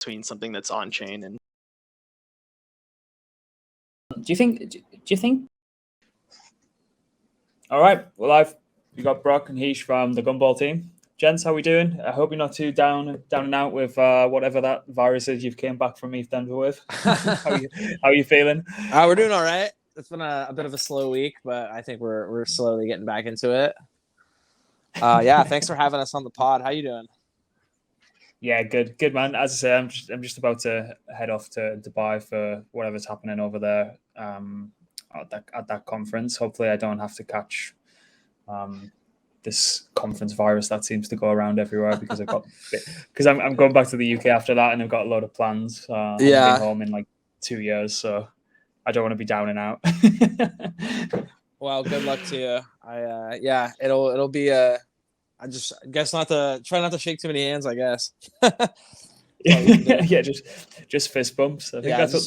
between something that's on chain and. Do you think? All right, we got Brock and Heesh from the Gumball team. Gents, how we doing? I hope you're not too down and out with whatever that virus is you've came back from East Denver with. How are you feeling? We're doing all right. It's been a bit of a slow week, but I think we're slowly getting back into it. Yeah, thanks for having us on the pod. How you doing? Yeah, good man. As I say, I'm just about to head off to Dubai for whatever's happening over there at that conference. Hopefully, I don't have to catch this conference virus that seems to go around everywhere because I'm going back to the UK after that, and I've got a load of plans. I've been home in like 2 years, so I don't want to be down and out. Well, good luck to you. Yeah, it'll be I guess try not to shake too many hands, I guess. Yeah, just fist bumps. I think that's what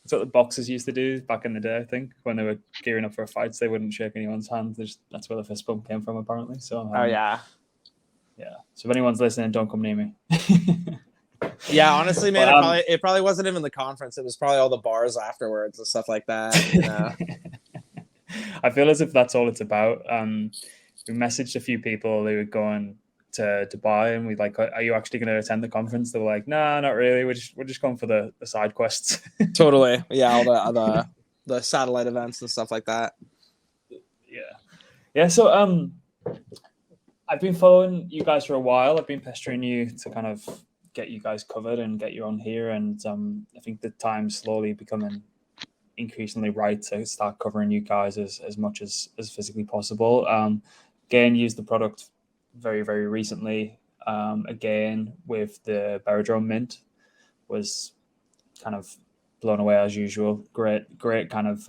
the boxers used to do back in the day. I think when they were gearing up for a fight, they wouldn't shake anyone's hand. That's where the fist bump came from, apparently. So yeah. So if anyone's listening, don't come near me. Yeah, honestly, man, it probably wasn't even the conference. It was probably all the bars afterwards and stuff like that. You know? I feel as if that's all it's about. We messaged a few people who were going to Dubai, and we like, are you actually going to attend the conference? They were like, nah, not really. We're just going for the side quests. Totally. Yeah, all the satellite events and stuff like that. Yeah. So I've been following you guys for a while. I've been pestering you to kind of get you guys covered and get you on here, and I think the time's slowly becoming increasingly right to start covering you guys as much as physically possible. Again, used the product very, very recently. Again, with the Beradrome mint, was kind of blown away as usual. Great kind of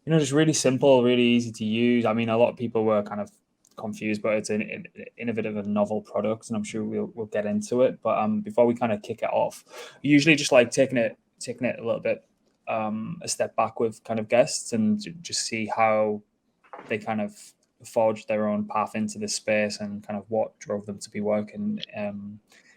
just really simple, really easy to use. I mean, a lot of people were kind of confused, but it's an innovative and novel product, and I'm sure we'll get into it. But before we kind of kick it off, usually just like taking it a little bit a step back with kind of guests and just see how they kind of forged their own path into this space and kind of what drove them to be working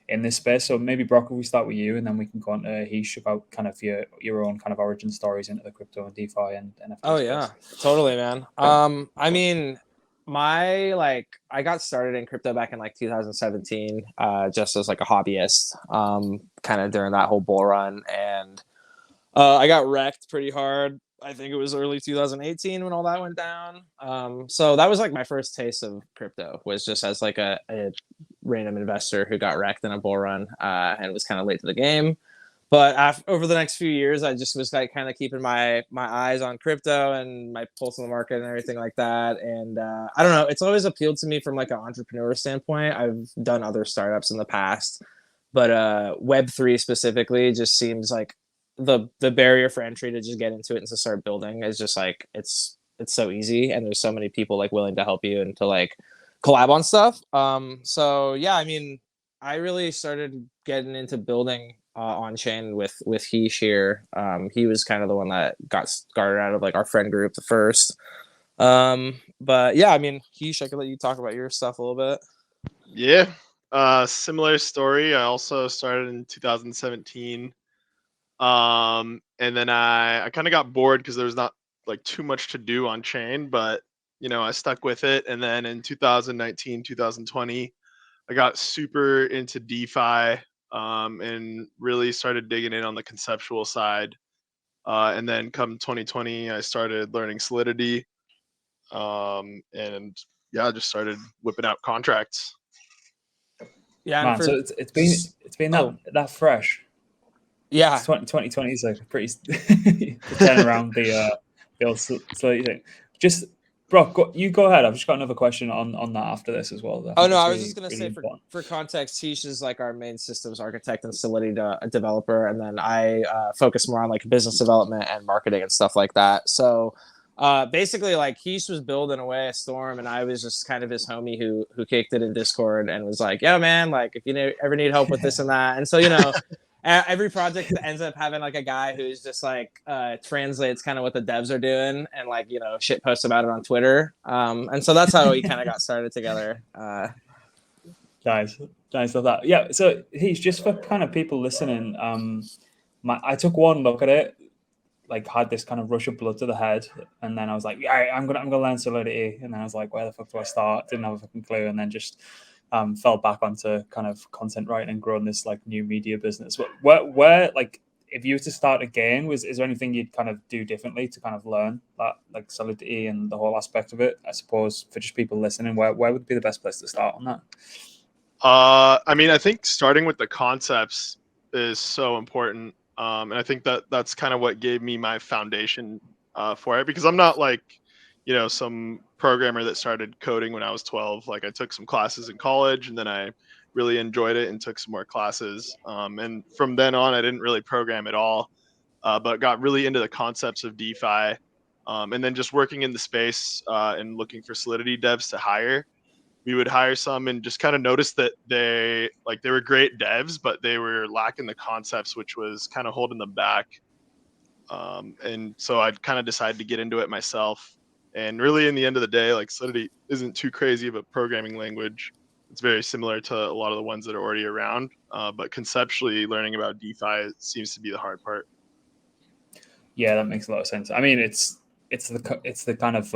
in this space. So maybe Brock, if we start with you, and then we can go on to Heesh about kind of your own kind of origin stories into the crypto and DeFi and NFT. Oh yeah, totally, man. I mean, I got started in crypto back in like 2017, just as like a hobbyist, kind of during that whole bull run, and I got wrecked pretty hard. I think it was early 2018 when all that went down. So that was like my first taste of crypto, was just as like a random investor who got wrecked in a bull run, and was kind of late to the game. But over the next few years, I just was like kind of keeping my eyes on crypto and my pulse on the market and everything like that. And I don't know, it's always appealed to me from like an entrepreneur standpoint. I've done other startups in the past, but Web3 specifically just seems like the barrier for entry to just get into it and to start building is just like it's so easy, and there's so many people like willing to help you and to like collab on stuff. So yeah, I mean, I really started getting into building on chain with Heesh here. He was kind of the one that got started out of like our friend group the first. But yeah, I mean, Heesh, I could let you talk about your stuff a little bit. Yeah, similar story. I also started in 2017. And then I kind of got bored because there was not like too much to do on chain, but I stuck with it. And then in 2019, 2020, I got super into DeFi, and really started digging in on the conceptual side. And then come 2020, I started learning Solidity, and yeah, I just started whipping out contracts. Yeah, man, so it's been that fresh. Yeah, 2020 is like pretty turn around the old Solidity thing. Just Brock, you go ahead. I've just got another question on that after this as well. I was just going to say, for context, Heesh is like our main systems architect and Solidity developer, and then I focus more on like business development and marketing and stuff like that. So basically, like Heesh was building away a storm, and I was just kind of his homie who kicked it in Discord and was like, "Yo, man, like if you ever need help with this and that," and so every project ends up having like a guy who's just like translates kind of what the devs are doing and like shit posts about it on Twitter, and so that's how we kind of got started together. Guys, Nice of that. Yeah. So he's just for kind of people listening. I took one look at it, like had this kind of rush of blood to the head, and then I was like, yeah, I'm gonna learn Solidity, and then I was like, where the fuck do I start? Didn't have a fucking clue, and then just fell back onto kind of content writing and growing this like new media business. Where like if you were to start again, is there anything you'd kind of do differently to kind of learn that like Solidity and the whole aspect of it? I suppose for just people listening, where would be the best place to start on that? I mean, I think starting with the concepts is so important. And I think that's kind of what gave me my foundation for it, because I'm not like, some programmer that started coding when I was 12. Like I took some classes in college and then I really enjoyed it and took some more classes. And from then on, I didn't really program at all, but got really into the concepts of DeFi. And then just working in the space and looking for Solidity devs to hire. We would hire some and just kind of notice that they were great devs, but they were lacking the concepts, which was kind of holding them back. And so I'd kind of decided to get into it myself. And really, in the end of the day, like Solidity isn't too crazy of a programming language. It's very similar to a lot of the ones that are already around. But conceptually, learning about DeFi seems to be the hard part. Yeah, that makes a lot of sense. I mean, it's the kind of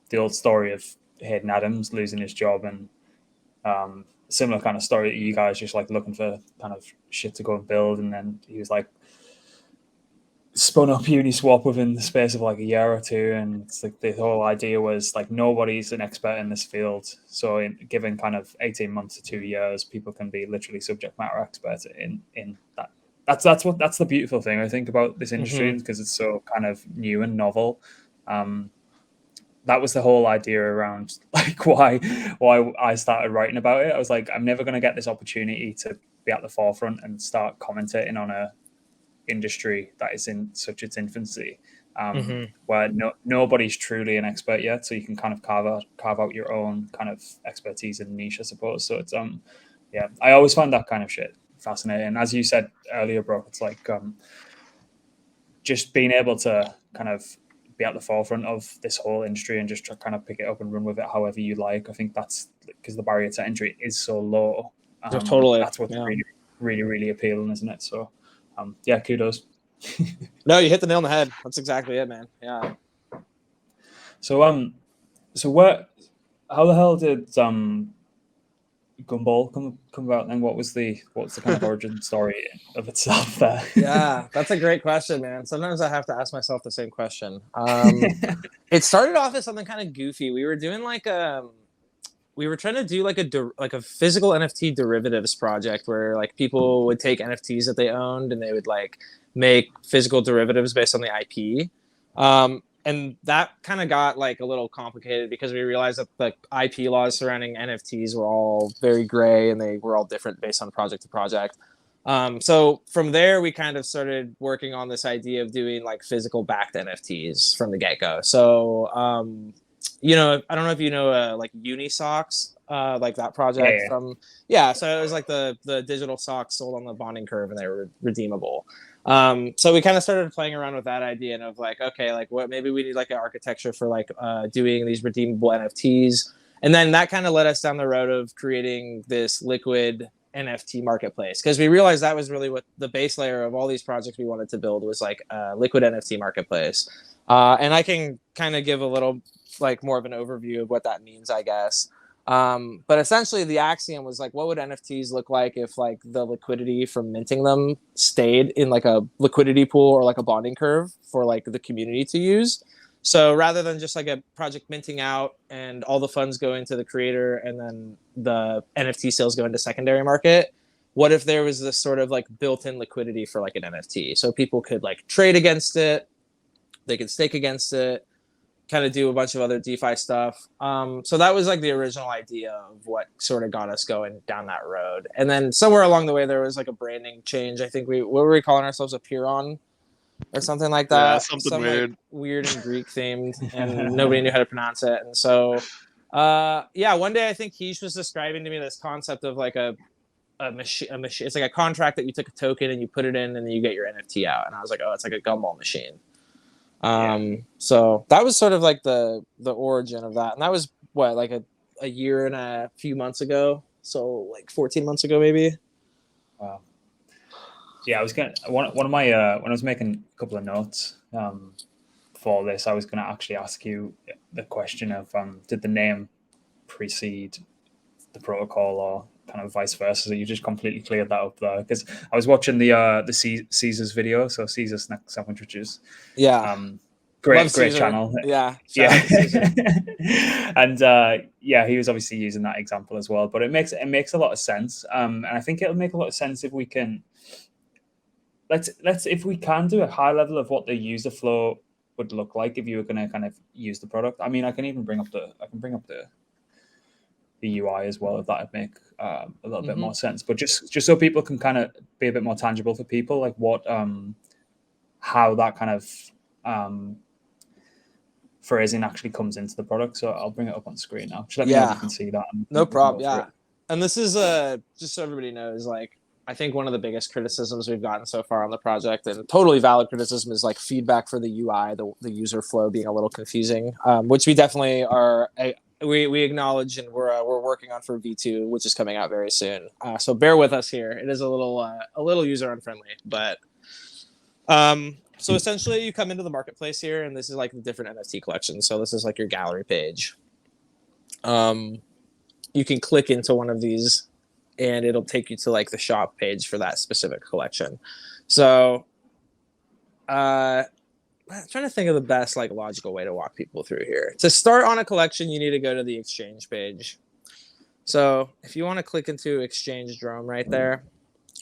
the old story of Hayden Adams losing his job, and similar kind of story. You guys just like looking for kind of shit to go and build, and then he was like spun up Uniswap within the space of like a year or two, and it's like the whole idea was like nobody's an expert in this field, so given kind of 18 months to 2 years, people can be literally subject matter experts in that. That's the beautiful thing I think about this industry, because it's so kind of new and novel. That was the whole idea around like why I started writing about it. I was like, I'm never going to get this opportunity to be at the forefront and start commentating on a industry that is in such its infancy, where nobody's truly an expert yet. So you can kind of carve out your own kind of expertise and niche, I suppose. So it's yeah, I always find that kind of shit fascinating. As you said earlier, bro, it's like just being able to kind of be at the forefront of this whole industry and just kind of pick it up and run with it however you like. I think that's because the barrier to entry is so low. Totally. That's what's really, really, really appealing, isn't it? So, yeah, kudos. No, you hit the nail on the head. That's exactly it, man. Yeah. So, how the hell did Gumball come about, and what's the kind of origin story of itself there? Yeah, that's a great question, man. Sometimes I have to ask myself the same question. It started off as something kind of goofy. We were doing we were trying to do like a physical NFT derivatives project where like people would take NFTs that they owned and they would like make physical derivatives based on the IP. And that kind of got like a little complicated because we realized that the IP laws surrounding NFTs were all very gray and they were all different based on project to project. So from there, we kind of started working on this idea of doing like physical backed NFTs from the get go. So, I don't know if you know like Unisocks, like that project from. So it was like the digital socks sold on the bonding curve and they were redeemable. So we kind of started playing around with that idea and of like, okay, like what, maybe we need like an architecture for like doing these redeemable NFTs. And then that kind of led us down the road of creating this liquid NFT marketplace, because we realized that was really what the base layer of all these projects we wanted to build was like a liquid NFT marketplace. And I can kind of give a little like more of an overview of what that means, I guess. But essentially the axiom was like, what would NFTs look like if like the liquidity from minting them stayed in like a liquidity pool or like a bonding curve for like the community to use? So rather than just like a project minting out and all the funds go into the creator and then the NFT sales go into secondary market, what if there was this sort of like built-in liquidity for like an NFT? So people could like trade against it, they could stake against it, kind of do a bunch of other DeFi stuff. So that was like the original idea of what sort of got us going down that road. And then somewhere along the way, there was like a branding change. I think what were we calling ourselves, a Piron or something like that? Yeah, something weird. Like, weird and Greek themed, and nobody knew how to pronounce it. And so, one day I think Heesh was describing to me this concept of like a machine. It's like a contract that you took a token and you put it in and then you get your NFT out. And I was like, oh, it's like a gumball machine. So that was sort of like the origin of that, and that was what, like a year and a few months ago. So like 14 months ago, maybe. Wow. Yeah, I was gonna one of my when I was making a couple of notes for this, I was gonna actually ask you the question of did the name precede the protocol or kind of vice versa? So you just completely cleared that up there, because I was watching the Caesar's video, so Caesar's next sandwiches. Yeah. Great Love Caesar. channel. Yeah. Shout out to Caesar. And yeah, he was obviously using that example as well, but it makes a lot of sense. And I think it'll make a lot of sense if we can if we can do a high level of what the user flow would look like if you were going to kind of use the product. I mean, I can bring up the UI as well, if that would make a little bit more sense. But just so people can kind of be a bit more tangible for people, like what how that kind of phrasing actually comes into the product. So I'll bring it up on screen now. Just let me know if you can see that. No problem. Yeah. And this is just so everybody knows, like, I think one of the biggest criticisms we've gotten so far on the project, and totally valid criticism, is like feedback for the UI, the user flow being a little confusing, which we definitely are. We acknowledge, and we're working on for V2, which is coming out very soon. So bear with us here. It is a little user unfriendly, but so essentially you come into the marketplace here, and this is like the different NFT collections. So this is like your gallery page. You can click into one of these, and it'll take you to like the shop page for that specific collection. So I'm trying to think of the best like logical way to walk people through here. To start on a collection, you need to go to the exchange page. So if you want to click into Exchange Drone right there,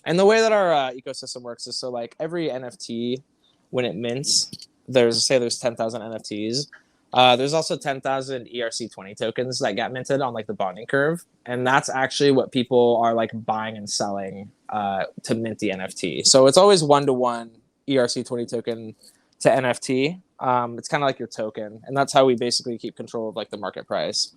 and the way that our ecosystem works is, so like every NFT, when it mints, there's 10,000 NFTs. There's also 10,000 ERC20 tokens that get minted on like the bonding curve, and that's actually what people are like buying and selling to mint the NFT. So it's always 1-to-1 ERC20 token to NFT. It's kind of like your token, and that's how we basically keep control of like the market price.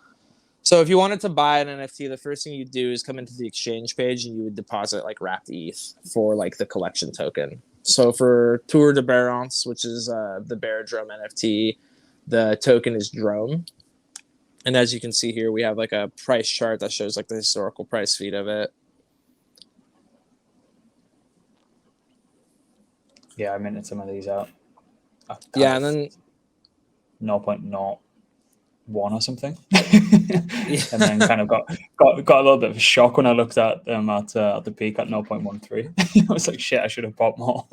So if you wanted to buy an NFT, the first thing you do is come into the exchange page, and you would deposit like wrapped ETH for like the collection token. So for Tour de Beradrome, which is the Beradrome NFT, the token is Drone. And as you can see here, we have like a price chart that shows like the historical price feed of it. Yeah, I minted some of these out. Yeah, and then 0.01 or something. And then kind of got a little bit of a shock when I looked at them at the peak at 0.13. I was like, shit, I should have bought more.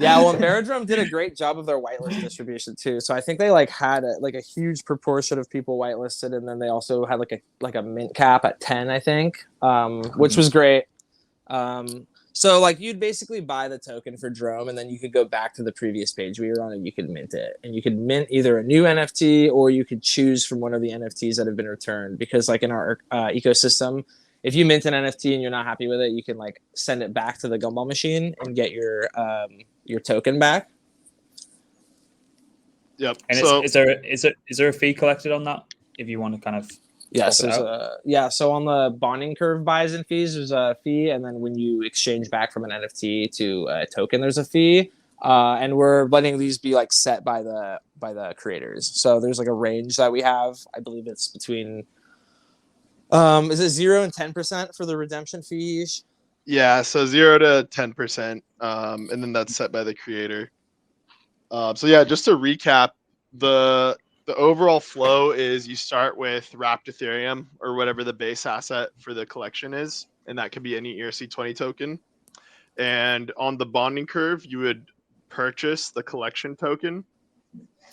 Yeah, well, Beradrome did a great job of their whitelist distribution too. So I think they like had a huge proportion of people whitelisted, and then they also had like a mint cap at 10, I think, which was great. So like you'd basically buy the token for Drome, and then you could go back to the previous page we were on, and you could mint it. And you could mint either a new NFT, or you could choose from one of the NFTs that have been returned. Because like in our ecosystem, if you mint an NFT and you're not happy with it, you can like send it back to the Gumball machine and get your token back. Yep. And so is there a fee collected on that if you want to kind of Yes, so on the bonding curve buys and fees, there's a fee, and then when you exchange back from an NFT to a token, there's a fee. And we're letting these be like set by the creators. So there's like a range that we have. I believe it's between is it 0 and 10% for the redemption fees? Yeah, so 0 to 10%, and then that's set by the creator. So yeah, just to recap, the overall flow is you start with wrapped Ethereum or whatever the base asset for the collection is, and that could be any ERC20 token. And on the bonding curve, you would purchase the collection token.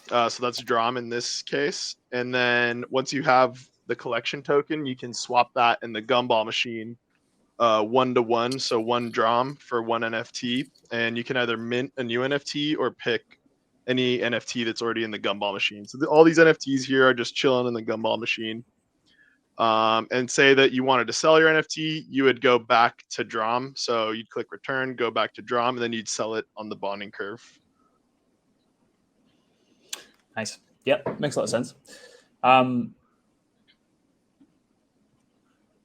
So that's Drom in this case. And then once you have the collection token, you can swap that in the Gumball machine 1-to-1, so 1 Drom for 1 NFT. And you can either mint a new NFT or pick any NFT that's already in the Gumball machine. So all these NFTs here are just chilling in the Gumball machine. And say that you wanted to sell your NFT, you would go back to Drom. So you'd click return, go back to Drom, and then you'd sell it on the bonding curve. Nice. Yep, makes a lot of sense.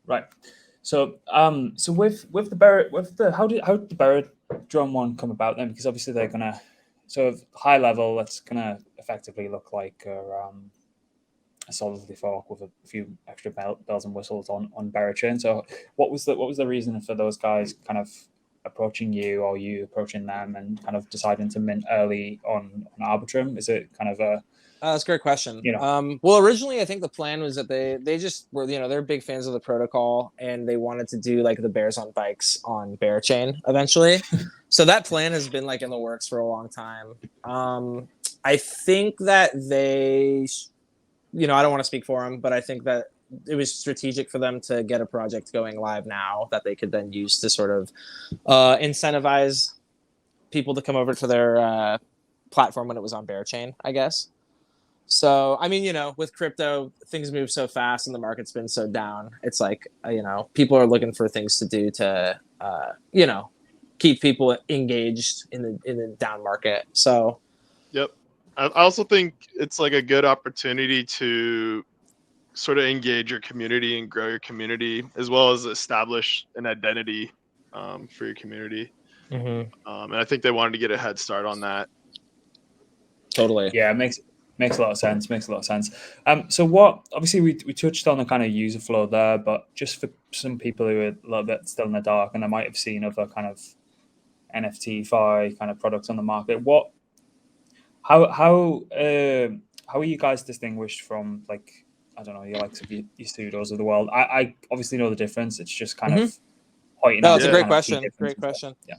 Right. So with the how did the Beradrome one come about then? Because obviously they're gonna, so high level, that's gonna effectively look like a solidly fork with a few extra bells and whistles on Beradrome. So what was the reason for those guys kind of approaching you, or you approaching them, and kind of deciding to mint early on Arbitrum? Is it kind of a That's a great question. You Well, originally, I think the plan was that they just were, they're big fans of the protocol, and they wanted to do like the bears on bikes on Bearchain eventually. So that plan has been like in the works for a long time. I think that they, I don't want to speak for them, but I think that it was strategic for them to get a project going live now that they could then use to sort of incentivize people to come over to their platform when it was on Bearchain, I guess. So, I mean, with crypto, things move so fast and the market's been so down. It's like, people are looking for things to do to, keep people engaged in the down market. So, yep. I also think it's like a good opportunity to sort of engage your community and grow your community, as well as establish an identity for your community. And I think they wanted to get a head start on that. Totally. Yeah, it makes a lot of sense. So what? Obviously, we touched on the kind of user flow there, but just for some people who are a little bit still in the dark and they might have seen other kind of NFTFi kind of products on the market, how are you guys distinguished from, like, I don't know, your likes of your pseudos of the world? I obviously know the difference. It's just kind of pointing out. No, it's a great question. Great question. Yeah.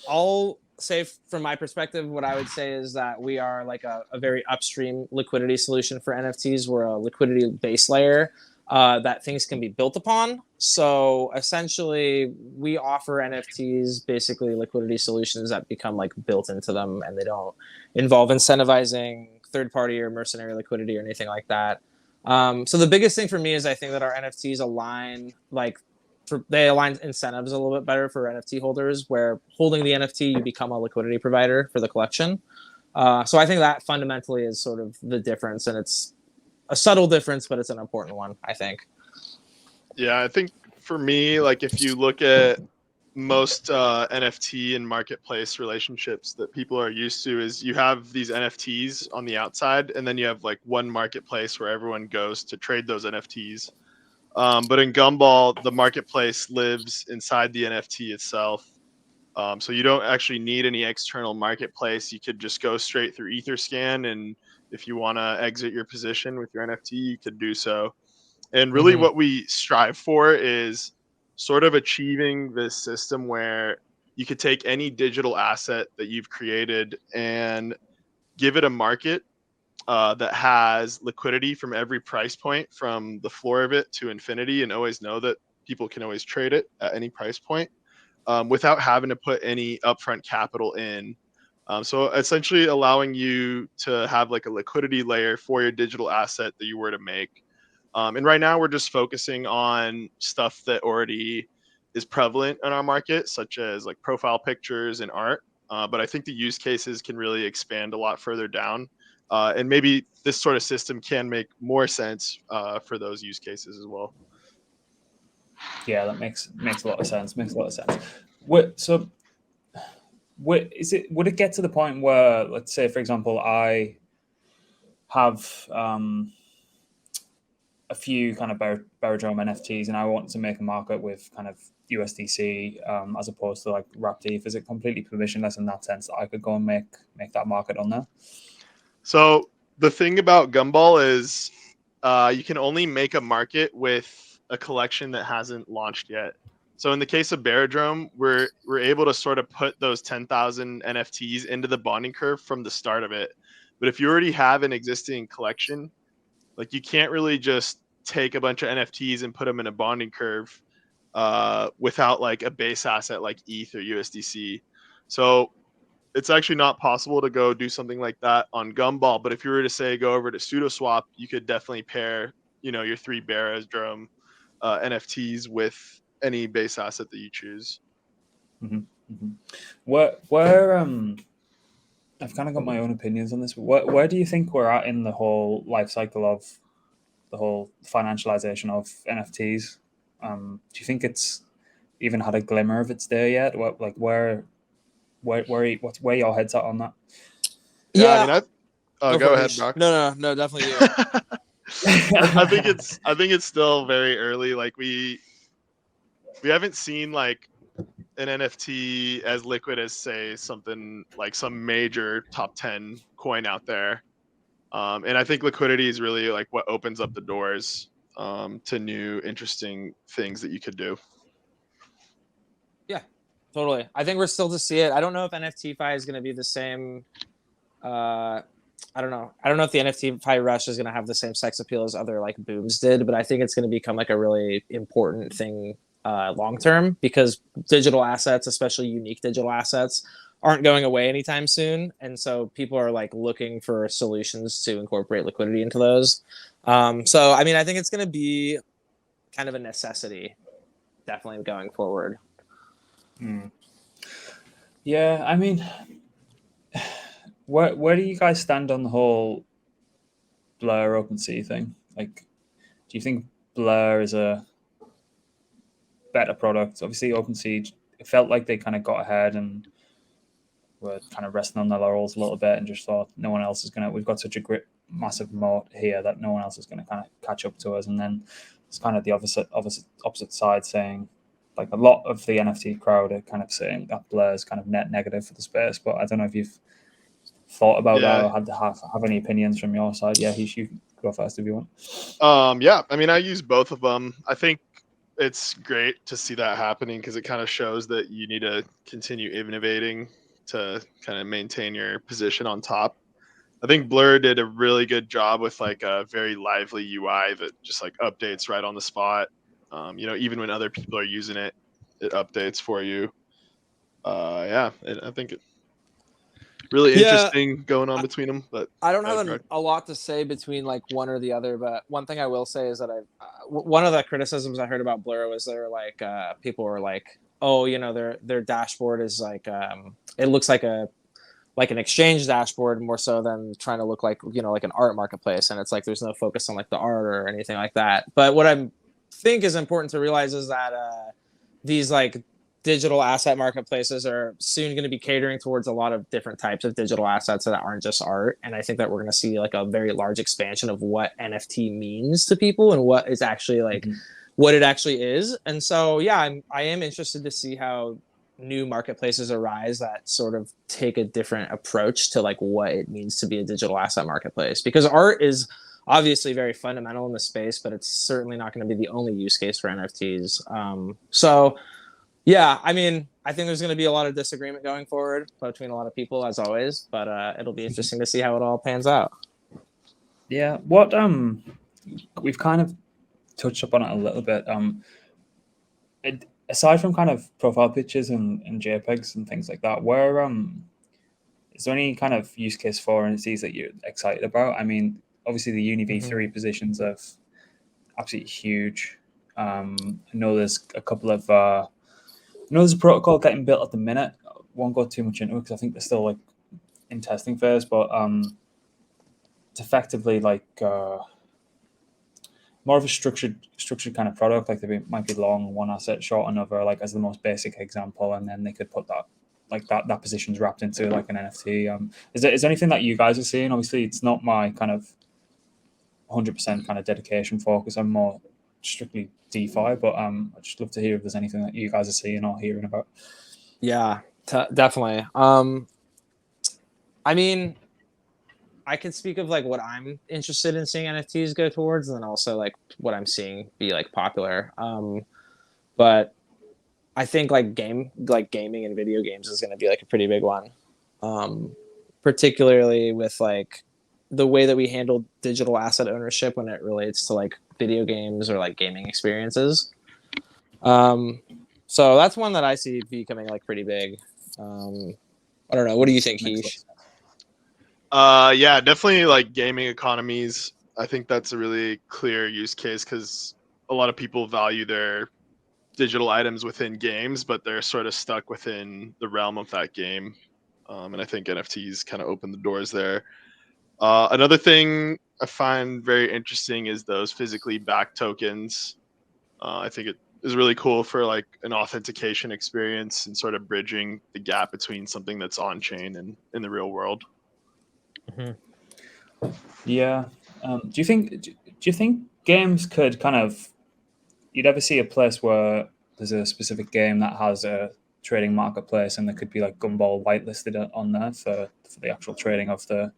I'll say from my perspective, what I would say is that we are like a very upstream liquidity solution for NFTs. We're a liquidity base layer that things can be built upon. So essentially, we offer NFTs, basically liquidity solutions that become like built into them, and they don't involve incentivizing third-party or mercenary liquidity or anything like that. So the biggest thing for me is I think that our NFTs align they align incentives a little bit better for NFT holders, where holding the NFT, you become a liquidity provider for the collection. So I think that fundamentally is sort of the difference, and it's a subtle difference, but it's an important one, I think. Yeah, I think for me, like if you look at most NFT and marketplace relationships that people are used to, is you have these NFTs on the outside, and then you have like one marketplace where everyone goes to trade those NFTs. But in Gumball, the marketplace lives inside the NFT itself. So you don't actually need any external marketplace. You could just go straight through Etherscan, and if you want to exit your position with your NFT, you could do so. And really what we strive for is sort of achieving this system where you could take any digital asset that you've created and give it a market that has liquidity from every price point, from the floor of it to infinity, and always know that people can always trade it at any price point without having to put any upfront capital in. So essentially allowing you to have like a liquidity layer for your digital asset that you were to make. And right now we're just focusing on stuff that already is prevalent in our market, such as like profile pictures and art. But I think the use cases can really expand a lot further down. And maybe this sort of system can make more sense for those use cases as well. Yeah, that makes a lot of sense. Would it get to the point where, let's say, for example, I have a few kind of Beradrome NFTs, and I want to make a market with kind of USDC as opposed to like wrapped ETH? Is it completely permissionless in that sense that I could go and make that market on there? So the thing about Gumball is you can only make a market with a collection that hasn't launched yet. So in the case of Beradrome, we're able to sort of put those 10,000 NFTs into the bonding curve from the start of it. But if you already have an existing collection, like you can't really just take a bunch of NFTs and put them in a bonding curve without like a base asset like ETH or USDC. So it's actually not possible to go do something like that on Gumball. But if you were to say go over to SudoSwap, you could definitely pair, your 3 Beradrome NFTs with any base asset that you choose. Where I've kind of got my own opinions on this. Where do you think we're at in the whole life cycle of the whole financialization of NFTs? Do you think it's even had a glimmer of its day yet? Where your head's at on that? Yeah. I mean, go ahead, Brock. No, definitely you. I think it's still very early. Like we haven't seen like an NFT as liquid as say something like some major top 10 coin out there. And I think liquidity is really like what opens up the doors to new interesting things that you could do. Yeah, totally. I think we're still to see it. I don't know if NFTFi is going to be the same. I don't know. I don't know if the NFTFi rush is going to have the same sex appeal as other like booms did, but I think it's going to become like a really important thing long term because digital assets, especially unique digital assets, aren't going away anytime soon, and so people are like looking for solutions to incorporate liquidity into those. So I mean, I think it's going to be kind of a necessity, definitely going forward. Yeah, I mean, where do you guys stand on the whole Blur OpenSea thing? Like, do you think Blur is a better product? Obviously, OpenSea, it felt like they kind of got ahead and were kind of resting on their laurels a little bit and just thought no one else is going to, we've got such a great, massive moat here that no one else is going to kind of catch up to us. And then it's kind of the opposite side saying, like a lot of the NFT crowd are kind of saying that Blur is kind of net negative for the space. But I don't know if you've thought about that or had to have any opinions from your side. Yeah, Heesh, you go first if you want. Yeah, I mean, I use both of them. I think it's great to see that happening because it kind of shows that you need to continue innovating to kind of maintain your position on top. I think Blur did a really good job with like a very lively UI that just like updates right on the spot. Even when other people are using it, it updates for you. I think it really interesting going on between them. But I don't have a lot to say between like one or the other, but one thing I will say is that one of the criticisms I heard about Blur was they're like people were like, oh, their dashboard is like it looks like an exchange dashboard more so than trying to look like like an art marketplace, and it's like there's no focus on like the art or anything like that. But what I think is important to realize is that these like digital asset marketplaces are soon going to be catering towards a lot of different types of digital assets that aren't just art, and I think that we're going to see like a very large expansion of what NFT means to people and what is actually like what it actually is. And so yeah, I am interested to see how new marketplaces arise that sort of take a different approach to like what it means to be a digital asset marketplace, because art is obviously very fundamental in the space, but it's certainly not going to be the only use case for NFTs. So yeah, I mean, I think there's going to be a lot of disagreement going forward between a lot of people as always, but it'll be interesting to see how it all pans out. Yeah, what we've kind of touched upon it a little bit. Aside from kind of profile pictures and JPEGs and things like that, where is there any kind of use case for NFTs that you're excited about? I mean, obviously the Uni V3 positions are absolutely huge. I know there's a couple of there's a protocol getting built at the minute. Won't go too much into it because I think they're still like in testing phase, but it's effectively like more of a structured kind of product. Like they might be long one asset, short another, like as the most basic example, and then they could put that like that position's wrapped into like an NFT. Is there anything that you guys are seeing? Obviously, it's not my kind of 100% kind of dedication focus. I'm more strictly DeFi, but I'd just love to hear if there's anything that you guys are seeing or hearing about. Yeah, definitely. I mean, I can speak of like what I'm interested in seeing NFTs go towards, and then also like what I'm seeing be like popular. But I think like gaming and video games is going to be like a pretty big one, particularly with like the way that we handle digital asset ownership when it relates to like video games or like gaming experiences. So that's one that I see becoming like pretty big. I don't know. What do you think, Heesh? Yeah, definitely like gaming economies. I think that's a really clear use case because a lot of people value their digital items within games, but they're sort of stuck within the realm of that game. And I think NFTs kind of open the doors there. Another thing I find very interesting is those physically backed tokens. I think it is really cool for like an authentication experience and sort of bridging the gap between something that's on chain and in the real world. Yeah. Do you think Do you think games could kind of, you'd ever see a place where there's a specific game that has a trading marketplace and there could be like Gumball whitelisted on there for the actual trading of the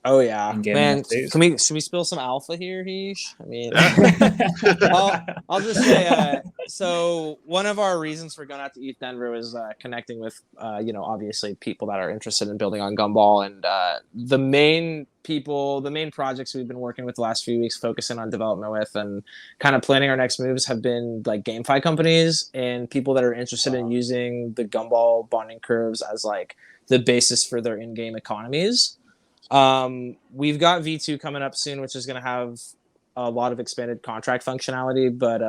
Oh yeah, in-game man. NFTs? Should we spill some alpha here, Heesh? I mean, Yeah. I'll just say, so one of our reasons for going out to ETH Denver was connecting with, obviously people that are interested in building on Gumball, and the main projects we've been working with the last few weeks, focusing on development with, and kind of planning our next moves have been like GameFi companies and people that are interested in using the Gumball bonding curves as like the basis for their in-game economies. We've got V2 coming up soon, which is going to have a lot of expanded contract functionality. But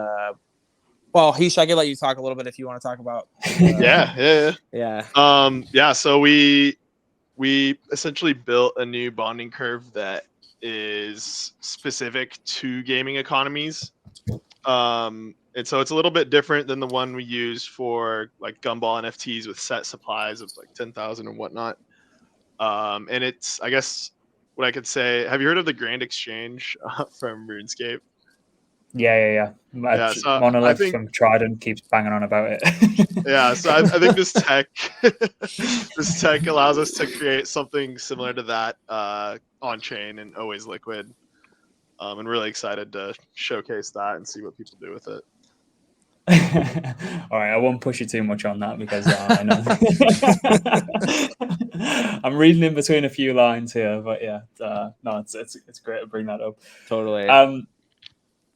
well, Heesh, I could let you talk a little bit if you want to talk about. Yeah. So we essentially built a new bonding curve that is specific to gaming economies. And so it's a little bit different than the one we used for like Gumball NFTs with set supplies of like 10,000 and whatnot. And it's, I guess, what I could say. Have you heard of the Grand Exchange from RuneScape? Yeah. So Monolith I think, from Trident keeps banging on about it. yeah. So I think this tech, this tech allows us to create something similar to that on chain and always liquid. And really excited to showcase that and see what people do with it. All right, I won't push you too much on that because I know I'm reading in between a few lines here, but yeah, no, it's great to bring that up. Totally.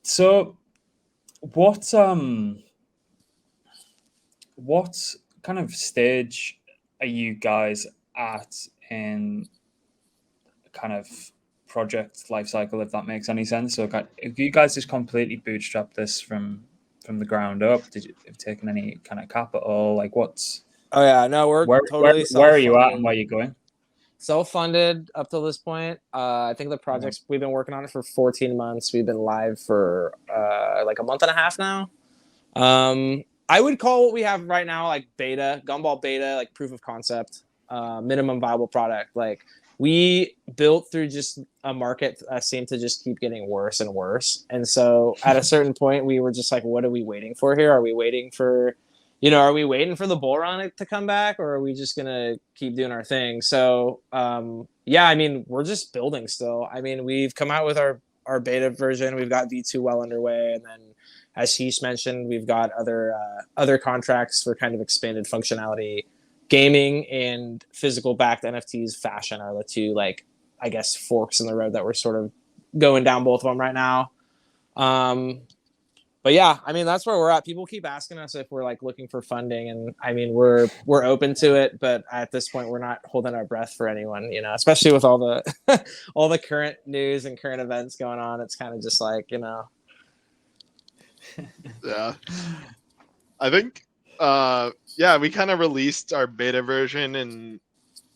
So what kind of stage are you guys at in kind of project life cycle, if that makes any sense? So if you guys just completely bootstrap this from the ground up, did you have taken any kind of capital? Like what's we're totally where are you at and where are you going? Self-funded up till this point. I think the project's we've been working on it for 14 months. We've been live for like a month and a half now. I would call what we have right now like beta, Gumball beta, like proof of concept, minimum viable product. Like we built through just a market that seemed to just keep getting worse and worse. And so at a certain point, we were just like, what are we waiting for here? Are we waiting for the bull run to come back, or are we just going to keep doing our thing? So, yeah, I mean, we're just building still. I mean, we've come out with our beta version. We've got V2 well underway. And then, as Heesh mentioned, we've got other contracts for kind of expanded functionality. Gaming and physical backed NFTs fashion are the two, like, I guess, forks in the road that we're sort of going down both of them right now. But yeah, I mean, that's where we're at. People keep asking us if we're like looking for funding, and I mean, we're open to it, but at this point, we're not holding our breath for anyone, especially with all the all the current news and current events going on. It's kind of just like, Yeah, I think we kind of released our beta version and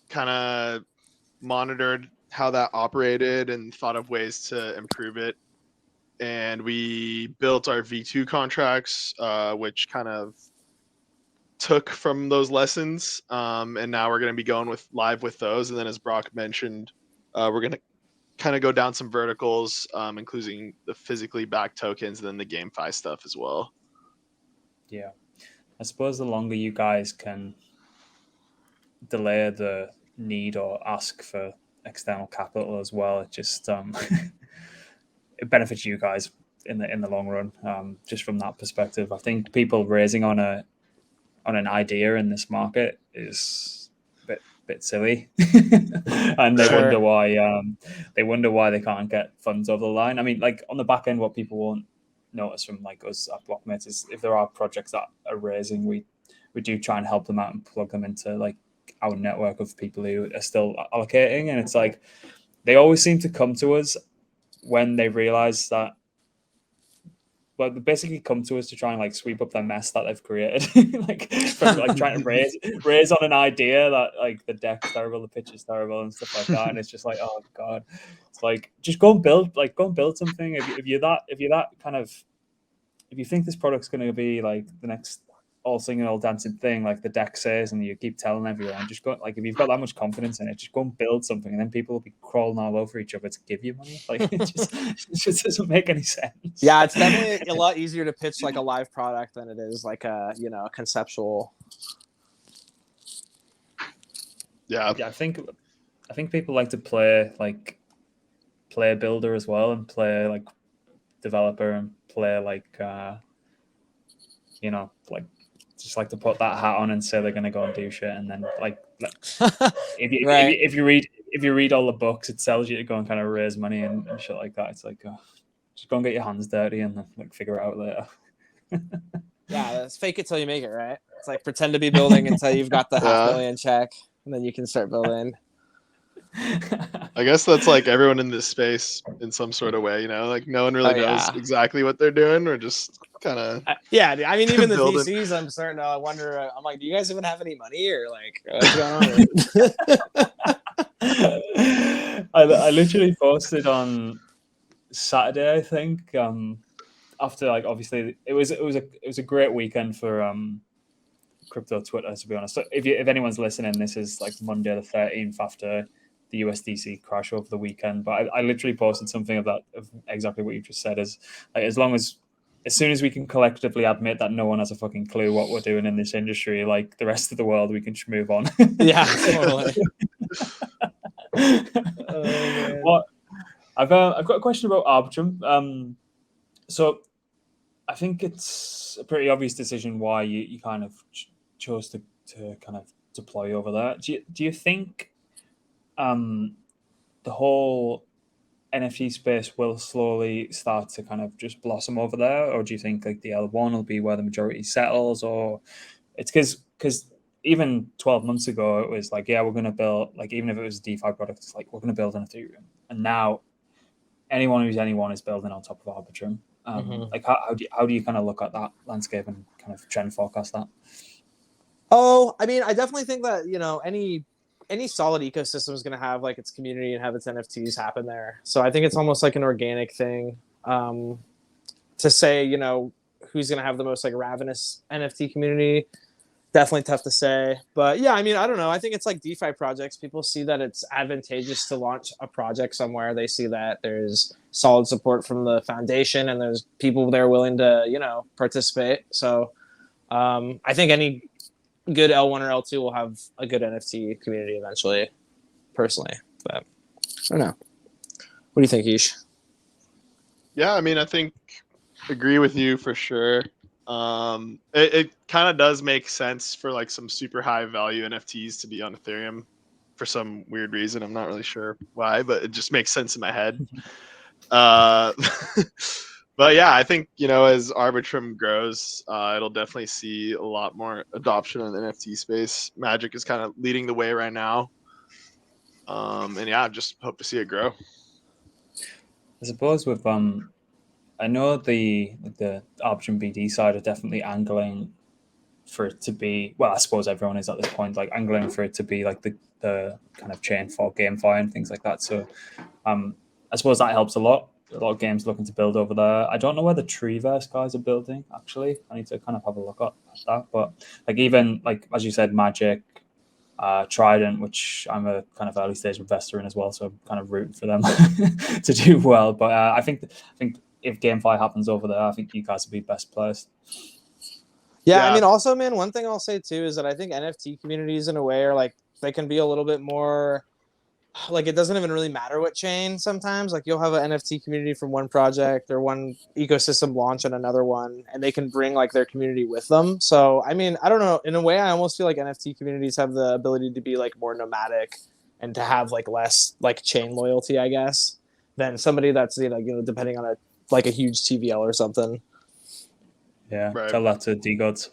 kind of monitored how that operated and thought of ways to improve it. And we built our V2 contracts, which kind of took from those lessons. And now we're going to be going live with those. And then, as Brock mentioned, we're going to kind of go down some verticals, including the physically backed tokens and then the GameFi stuff as well. Yeah. I suppose the longer you guys can delay the need or ask for external capital as well, it just it benefits you guys in the long run. Just from that perspective, I think people raising on an idea in this market is a bit silly, and they wonder why they can't get funds over the line. I mean, like on the back end, what people won't notice from like us at Blockmates is if there are projects that are raising, we do try and help them out and plug them into like our network of people who are still allocating, and it's like they always seem to come to us when they realize that, well, they basically come to us to try and like sweep up their mess that they've created, like from like trying to raise on an idea that like the deck's terrible, the pitch is terrible, and stuff like that. And it's just like, oh god, it's like just go and build something. If you think this product's going to be like the next all singing, all dancing thing, like the deck says, and you keep telling everyone, just go, like, if you've got that much confidence in it, just go and build something, and then people will be crawling all over each other to give you money. Like, it just doesn't make any sense. Yeah, it's definitely a lot easier to pitch like a live product than it is like a, you know, a conceptual. Yeah. I think people like to play builder as well, and play like developer, and play like you know, like, just like to put that hat on and say they're going to go and do shit, and then like if you read all the books, it tells you to go and kind of raise money and shit like that. It's like, just go and get your hands dirty and then like figure it out later. Yeah, it's fake it till you make it, right? It's like pretend to be building until you've got the $500,000 check, and then you can start building. I guess that's like everyone in this space in some sort of way, you know, like no one really knows exactly what they're doing. We're just kind of yeah. I mean, even the VCs, I'm starting to wonder. I'm like, do you guys even have any money, or like what's going on? I literally posted on Saturday, I think. After, like, obviously it was a great weekend for crypto Twitter, to be honest. So if anyone's listening, this is like Monday the 13th after the USDC crash over the weekend. But I literally posted something of exactly what you just said. Is like, as soon as we can collectively admit that no one has a fucking clue what we're doing in this industry, like the rest of the world, we can just move on. Yeah, totally. Well, I've got a question about Arbitrum. So I think it's a pretty obvious decision why you kind of chose to kind of deploy over there. Do you think the whole NFT space will slowly start to kind of just blossom over there, or do you think like the L1 will be where the majority settles? Or it's because even 12 months ago it was like, yeah, we're going to build, like, even if it was a DeFi product, it's like, we're going to build an Ethereum, and now anyone is building on top of Arbitrum. Like, how do you kind of look at that landscape and kind of trend forecast that? Oh, I mean, I definitely think that, you know, any solid ecosystem is going to have like its community and have its NFTs happen there. So I think it's almost like an organic thing. To say, you know, who's going to have the most like ravenous NFT community, definitely tough to say. But yeah, I mean, I don't know. I think it's like DeFi projects. People see that it's advantageous to launch a project somewhere. They see that there's solid support from the foundation and there's people there willing to, you know, participate. So I think any good L1 or L2 will have a good NFT community eventually, personally. But I don't know. What do you think, Heesh? Yeah, I mean, I think agree with you for sure. It kind of does make sense for like some super high value NFTs to be on Ethereum for some weird reason. I'm not really sure why, but it just makes sense in my head. But yeah, I think, you know, as Arbitrum grows, it'll definitely see a lot more adoption in the NFT space. Magic is kind of leading the way right now. And yeah, I just hope to see it grow. I suppose with I know the Arbitrum BD side are definitely angling for it to be, well, I suppose everyone is at this point, like angling for it to be like the kind of chain for GameFi and things like that. So I suppose that helps a lot. A lot of games looking to build over there. I don't know where the Treeverse guys are building, actually. I need to kind of have a look at that. But like, even like, as you said, Magic, Trident, which I'm a kind of early stage investor in as well, so I'm kind of rooting for them to do well. But I think if GameFi happens over there, I think you guys will be best placed. Yeah, I mean, also, man, one thing I'll say too is that I think NFT communities in a way are like, they can be a little bit more, like, it doesn't even really matter what chain sometimes. Like, you'll have an NFT community from one project or one ecosystem launch on another one, and they can bring like their community with them. So, I mean, I don't know. In a way, I almost feel like NFT communities have the ability to be like more nomadic and to have like less like chain loyalty, I guess, than somebody that's, you know, depending on a huge TVL or something. Yeah, right. Tell that to D-Gods.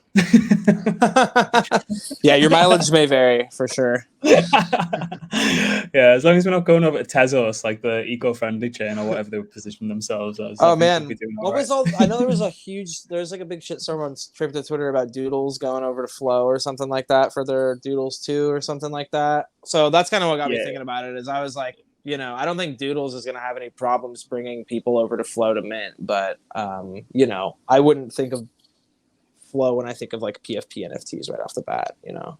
Yeah, your mileage may vary for sure. Yeah, as long as we're not going over to Tezos, like the eco-friendly chain or whatever they would position themselves as. Oh man, I know there was like a big shitstorm on crypto Twitter about Doodles going over to Flow or something like that for their Doodles 2 or something like that. So that's kind of what got me thinking about it. Is I was like, you know, I don't think Doodles is going to have any problems bringing people over to Flow to mint, but you know, I wouldn't think of flow when I think of like PFP NFTs right off the bat, you know?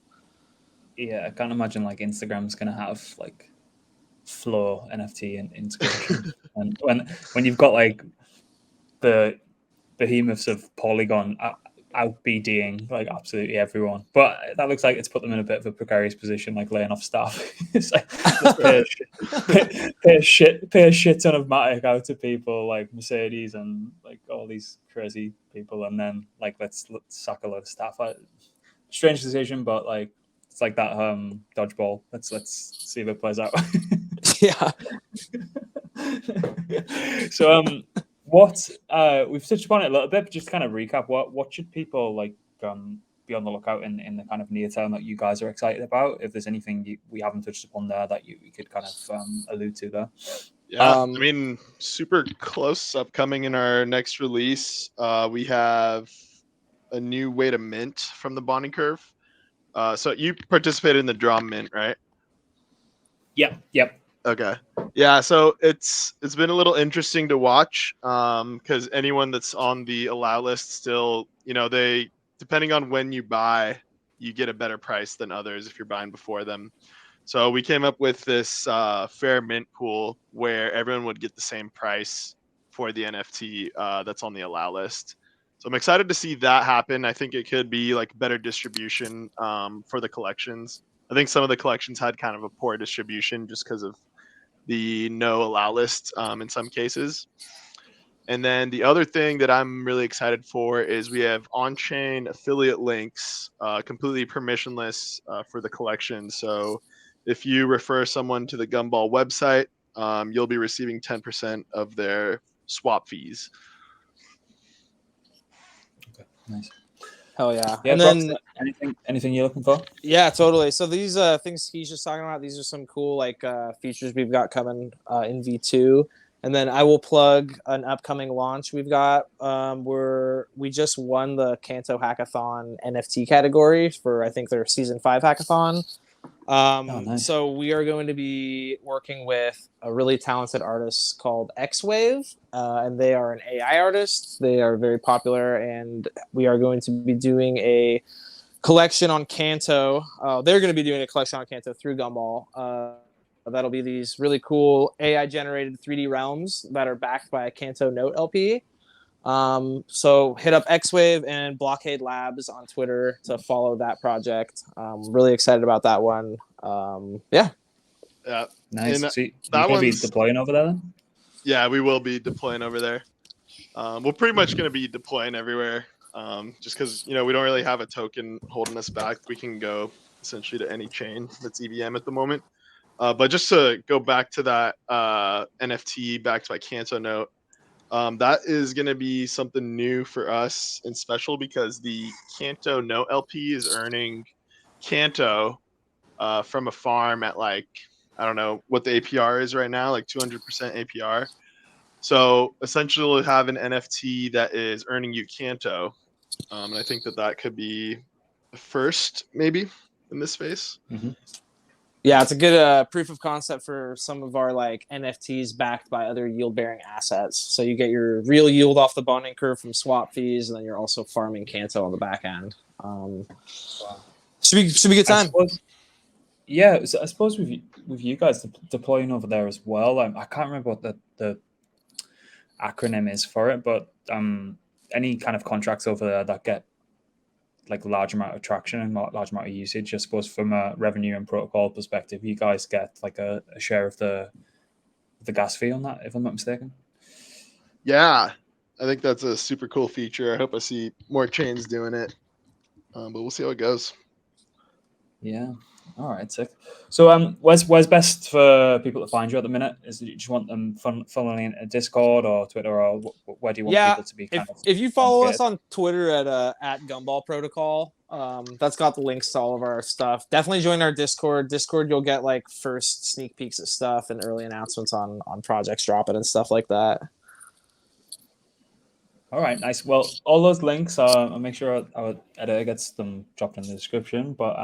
Yeah, I can't imagine like Instagram's gonna have like flow NFT and integration. And when you've got like the behemoths of Polygon out BDing like absolutely everyone, but that looks like it's put them in a bit of a precarious position, like laying off staff. It's like just pay a shit ton of Matic out to people like Mercedes and like all these crazy people, and then like let's sack a lot of staff. Strange decision, but like it's like that dodgeball. Let's see if it plays out. Yeah. So what we've touched upon it a little bit, but just kind of recap, what should people like be on the lookout in the kind of near term that you guys are excited about? If there's anything we haven't touched upon there that you could kind of allude to there. Yeah, I mean, super close upcoming in our next release. We have a new way to mint from the bonding curve. So you participated in the Drum mint, right? Yep. Okay. Yeah, so it's been a little interesting to watch because anyone that's on the allow list still, they, depending on when you buy, you get a better price than others if you're buying before them. So we came up with this fair mint pool where everyone would get the same price for the NFT that's on the allow list. So I'm excited to see that happen. I think it could be like better distribution for the collections. I think some of the collections had kind of a poor distribution just because of the no allow list in some cases. And then the other thing that I'm really excited for is we have on-chain affiliate links, completely permissionless for the collection. So if you refer someone to the Gumball website, you'll be receiving 10% of their swap fees. Okay, nice. Hell yeah. Yeah, And then anything you're looking for? Yeah, totally. So these things he's just talking about, these are some cool like features we've got coming in V2. And then I will plug an upcoming launch we've got. We just won the Kanto Hackathon NFT category for, I think, their season 5 hackathon. Nice. So we are going to be working with a really talented artist called X-Wave, and they are an AI artist. They are very popular, and we are going to be doing a collection on Kanto. They're going to be doing a collection on Kanto through Gumball. That'll be these really cool AI-generated 3D realms that are backed by a Kanto Note LP. So hit up X-Wave and Blockade Labs on Twitter to follow that project. Really excited about that one. Yeah. Nice. And So you're going to be deploying over there then? Yeah, we will be deploying over there. We're pretty much going to be deploying everywhere. Just because, we don't really have a token holding us back. We can go essentially to any chain that's EVM at the moment. But just to go back to that NFT backed by Kanto Note, that is going to be something new for us and special because the Kanto Note LP is earning Kanto from a farm at like, I don't know what the APR is right now, like 200% APR. So essentially we'll have an NFT that is earning you Kanto. And I think that could be the first maybe in this space. Mm-hmm. Yeah, it's a good proof of concept for some of our like NFTs backed by other yield-bearing assets. So you get your real yield off the bonding curve from swap fees, and then you're also farming Kanto on the back end. Should be a good time. So I suppose with you guys deploying over there as well. I can't remember what the acronym is for it, but any kind of contracts over there that get like large amount of traction and large amount of usage, I suppose from a revenue and protocol perspective, you guys get like a share of the gas fee on that, if I'm not mistaken. Yeah, I think that's a super cool feature. I hope I see more chains doing it, but we'll see how it goes. Yeah. All right, sick. So, where's best for people to find you at the minute? Is it, do you want them funneling in a Discord or Twitter, or where do you want people to be? If you follow us on Twitter at Gumball Protocol, that's got the links to all of our stuff. Definitely join our Discord. You'll get like first sneak peeks at stuff and early announcements on projects dropping and stuff like that. All right, nice. Well, all those links, I'll make sure our editor gets them dropped in the description. But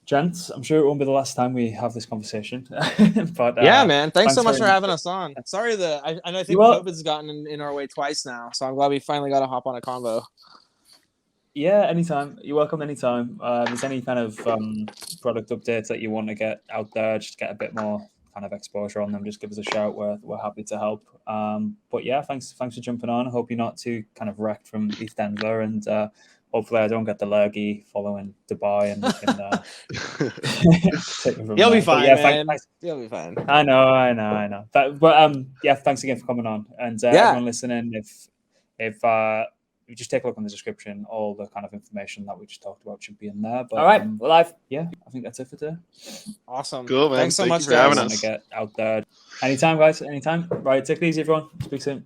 gents, I'm sure it won't be the last time we have this conversation. But yeah, man, thanks so much for having us on. Sorry I think COVID's gotten in our way twice now, so I'm glad we finally got to hop on a convo. Yeah, anytime. You're welcome anytime. If there's any kind of product updates that you want to get out there, just get a bit more kind of exposure on them, just give us a shout. We're happy to help. But yeah, thanks for jumping on. I hope you're not too kind of wrecked from East Denver, and hopefully I don't get the lurgy following Dubai, and we can take it from You'll there. be But fine, yeah, man. thanks. You'll be fine. I know. But yeah, thanks again for coming on, and everyone listening. If you just take a look on the description, all the kind of information that we just talked about should be in there. But all right, well, I think that's it for today. Awesome. Cool, man. Thanks so Thank much, you for having guys. us. To get out there anytime, guys. Anytime. Right, take it easy, everyone. Speak soon.